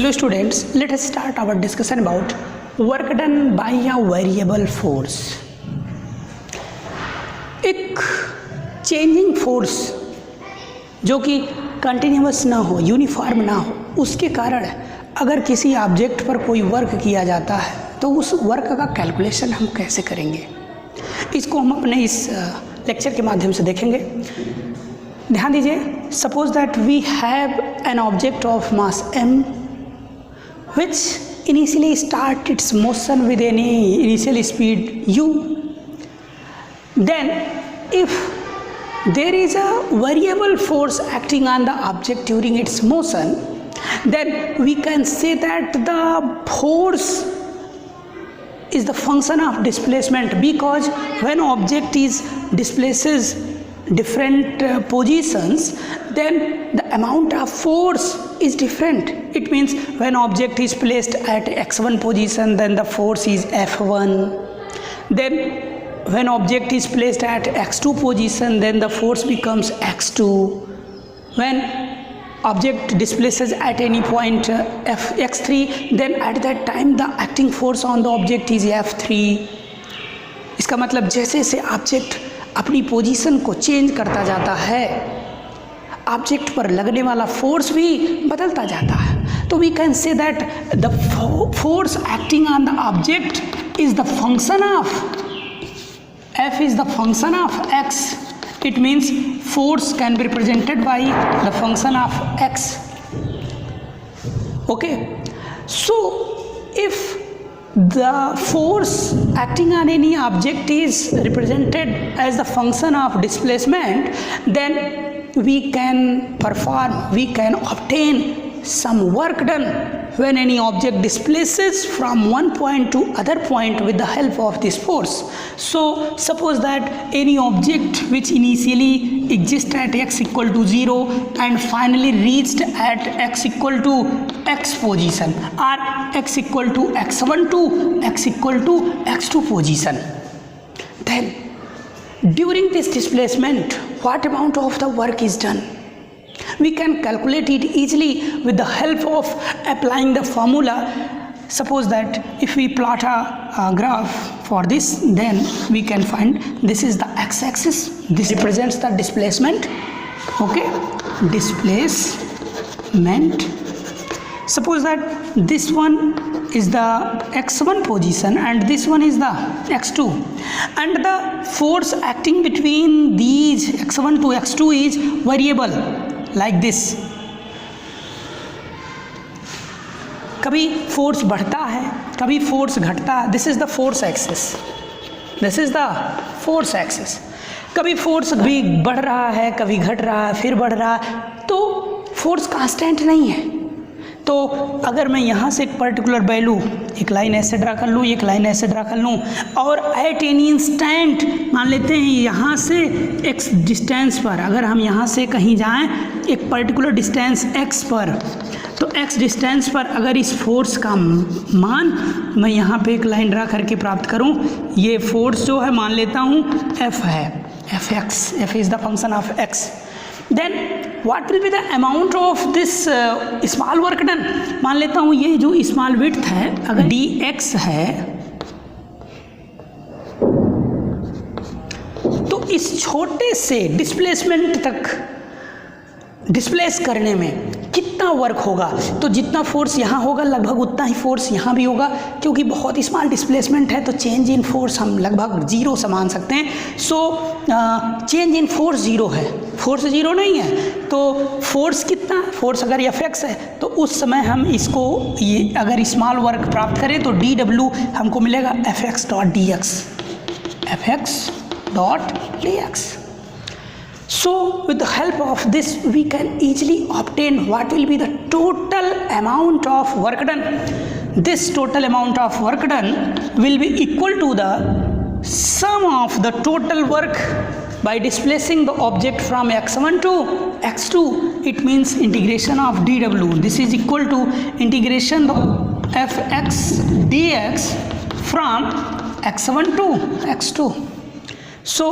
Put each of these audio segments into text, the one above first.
Hello students, let us start our discussion about work done by a variable force. एक changing force जो कि continuous ना हो, uniform ना हो, उसके कारण अगर किसी ऑब्जेक्ट पर कोई वर्क किया जाता है तो उस वर्क का कैलकुलेशन हम कैसे करेंगे, इसको हम अपने इस लेक्चर के माध्यम से देखेंगे। ध्यान दीजिए, suppose that we have an object of mass m which initially start its motion with any initial speed u. Then if there is a variable force acting on the object during its motion, then we can say that the force is the function of displacement, because when object is displaces different positions, then the amount of force is different. It means when object is placed at x1 position, then the force is F1. Then when object is placed at x2 position, then the force becomes x2. When object displaces at any point x3, then at that time the acting force on the object is F3. इसका मतलब जैसे जैसे object अपनी position को change करता जाता है, object पर लगने वाला फोर्स भी बदलता जाता है। तो we can say that the force acting on the object is the function of F is the function of x. It means force can be represented by the function of x. Okay, so if the force acting on any object is represented as the function of displacement, then we can obtain some work done when any object displaces from one point to other point with the help of this force. So suppose that any object which initially exists at x equal to 0 and finally reached at x equal to x position, or x equal to x1 to x equal to x2 position, then during this displacement what amount of the work is done? We can calculate it easily with the help of applying the formula. Suppose that if we plot a graph for this, then we can find this is the x-axis, this represents the displacement. Okay, displacement. Suppose that this one is the x1 position and this one is the x2, and the force acting between these x1 to x2 is variable like this. कभी force बढ़ता है, कभी force घटता है. This is the force axis, this is the force axis. कभी force भी बढ़ रहा है, कभी घट रहा है, फिर बढ़ रहा है, तो फोर्स कांस्टेंट नहीं है. तो अगर मैं यहाँ से एक पर्टिकुलर वैल्यू, एक लाइन ऐसे ड्रा कर लूँ, एक लाइन ऐसे ड्रा कर लूँ, और एट एनी इंस्टेंट मान लेते हैं यहाँ से एक्स डिस्टेंस पर, अगर हम यहाँ से कहीं जाएं एक पर्टिकुलर डिस्टेंस एक्स पर, तो एक्स डिस्टेंस पर अगर इस फोर्स का मान मैं यहाँ पे एक लाइन ड्रा करके प्राप्त करूँ, ये फोर्स जो है मान लेता हूँ एफ है, F x, F is the function of x. Then what will be the amount of this small work done? मान लेता हूँ ये जो स्मॉल विड्थ है, अगर dx है, तो इस छोटे से डिस्प्लेसमेंट तक डिस्प्लेस करने में कितना वर्क होगा, तो जितना फोर्स यहाँ होगा लगभग उतना ही फोर्स यहाँ भी होगा, क्योंकि बहुत स्मॉल डिस्प्लेसमेंट है तो चेंज इन फोर्स हम लगभग जीरो से मान सकते हैं. So change in force zero है, फोर्स जीरो नहीं है, तो फोर्स कितना, फोर्स अगर एफ एक्स है तो उस समय हम इसको ये अगर स्मॉल वर्क प्राप्त करें तो डी डब्ल्यू हमको मिलेगा F x dot D x, F x dot D x. So with the help of this we can easily obtain what will be the total amount of work done. This total amount of work done will be equal to the sum of the total work by displacing the object from x1 to x2. It means integration of dw. This is equal to integration of fx dx from x1 to x2. So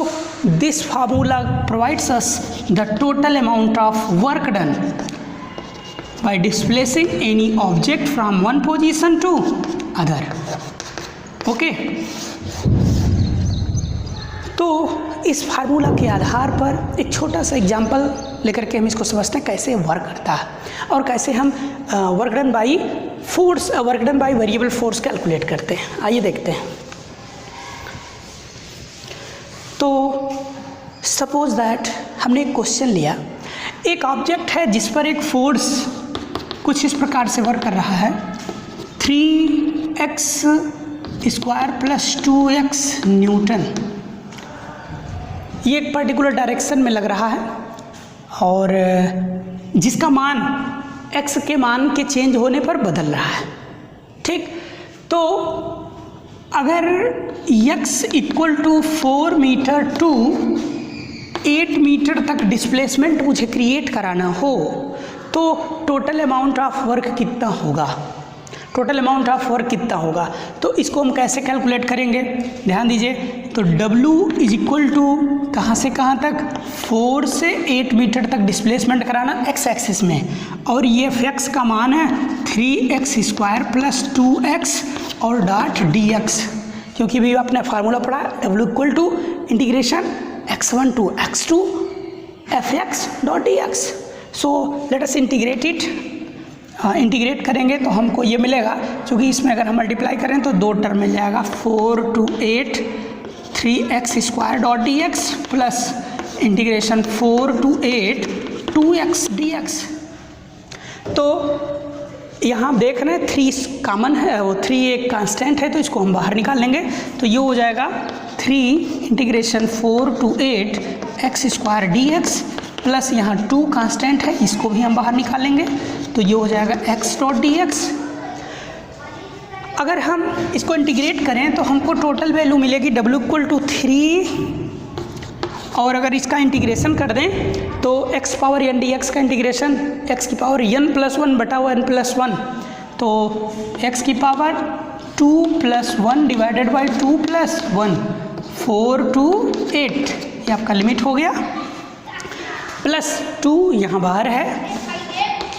this formula provides us the total amount of work done. by displacing any object from one position to other. Okay, तो इस formula के आधार पर एक छोटा सा example लेकर के हम इसको समझते हैं कैसे वर्क करता है और कैसे हम work done by variable force calculate करते हैं। आइए देखते हैं। तो सपोज दैट हमने एक क्वेश्चन लिया, एक ऑब्जेक्ट है जिस पर एक फोर्स कुछ इस प्रकार से वर्क कर रहा है, 3x square plus 2x Newton. ये एक पर्टिकुलर डायरेक्शन में लग रहा है और जिसका मान x के मान के चेंज होने पर बदल रहा है। ठीक, तो अगर x equal to 4 metre to 8 metre तक डिस्प्लेसमेंट मुझे क्रिएट कराना हो तो टोटल अमाउंट ऑफ वर्क कितना होगा, तो इसको हम कैसे कैलकुलेट करेंगे, ध्यान दीजिए। तो W इज इक्वल टू कहाँ से कहाँ तक, 4 से 8 मीटर तक डिस्प्लेसमेंट कराना x एक्सिस में, और ये x का मान है 3x स्क्वायर प्लस 2x और डॉट dx, क्योंकि भी आपने फार्मूला पढ़ा W equal to integration x1 to x2 fx dot dx। So let us integrate it. Integrate करेंगे तो हमको ये मिलेगा, क्योंकि इसमें अगर हम मल्टीप्लाई करें तो 2 टर्म मिल जाएगा, 4 to 8 3x square dot dx plus integration 4 to 8 2x dx। तो यहाँ देख रहे हैं 3 कॉमन है, वो 3 एक कांस्टेंट है, तो इसको हम बाहर निकाल लेंगे। तो ये हो जाएगा 3 integration 4 to 8 x square dx plus यहाँ 2 कांस्टेंट है, इसको भी हम बाहर निकालेंगे। तो ये हो जाएगा x डॉट dx। अगर हम इसको इंटीग्रेट करें तो हमको टोटल वैल्यू मिलेगी W इक्वल टू 3, और अगर इसका इंटीग्रेशन कर दें तो x पावर n dx का इंटीग्रेशन x की पावर n प्लस 1 बटा n प्लस 1, तो x की power 2 plus 1 divided by 2 plus 1 4 to 8, ये आपका लिमिट हो गया, प्लस 2 यहाँ बाहर है,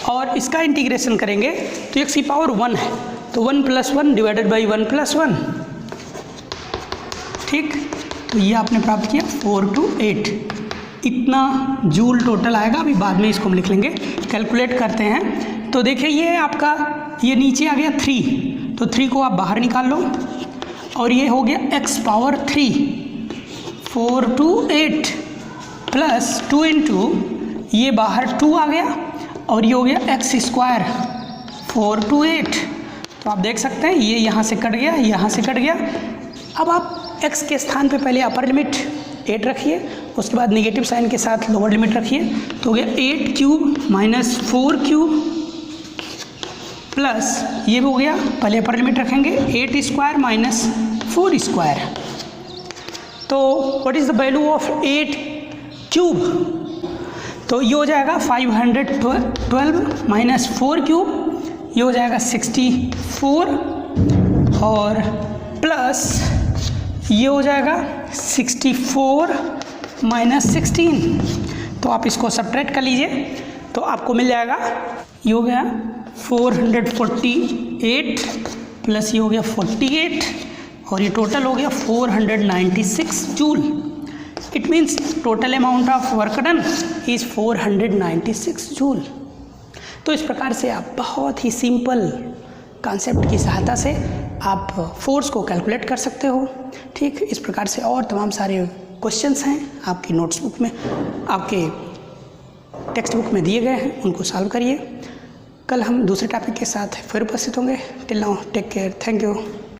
और इसका इंटीग्रेशन करेंगे तो x की पावर 1 है, तो 1 प्लस 1 डिवाइडेड बाई 1 प्लस 1। ठीक, तो ये आपने प्राप्त किया 4 टू 8, इतना जूल टोटल आएगा। अभी बाद में इसको हम लिख लेंगे, कैलकुलेट करते हैं। तो देखिए ये आपका, ये नीचे आ गया 3, तो 3 को आप बाहर निकाल लो, और ये हो गया x power 3 4 to 8 plus 2 into ये बाहर 2 आ गया, और ये हो गया x स्क्वायर 4 टू 8। तो आप देख सकते हैं ये यहाँ से कट गया, यहाँ से कट गया। अब आप x के स्थान पे पहले अपर लिमिट 8 रखिए, उसके बाद नेगेटिव साइन के साथ लोअर लिमिट रखिए, तो हो गया 8 क्यूब माइनस 4 क्यूब प्लस ये भी हो गया, पहले अपर लिमिट रखेंगे 8 स्क्वायर माइनस 4 स्क्वायर। तो what is the value of 8 cube, तो ये हो जाएगा 512 माइनस 4 क्यूब, ये हो जाएगा 64, और प्लस ये हो जाएगा 64 माइनस 16। तो आप इसको सब्ट्रैक्ट कर लीजिए तो आपको मिल जाएगा, ये हो गया 448 प्लस ये हो गया 48, और ये टोटल हो गया 496 joule. It means total amount of work done is 496 joule. तो इस प्रकार से आप बहुत ही सिंपल कॉन्सेप्ट की सहायता से आप फोर्स को कैलकुलेट कर सकते हो। ठीक, इस प्रकार से और तमाम सारे क्वेश्चंस हैं आपकी नोट्स बुक में, आपके टेक्स्ट बुक में दिए गए हैं, उनको सॉल्व करिए। कल हम दूसरे टॉपिक के साथ फिर उपस्थित होंगे। Till now take care, thank you.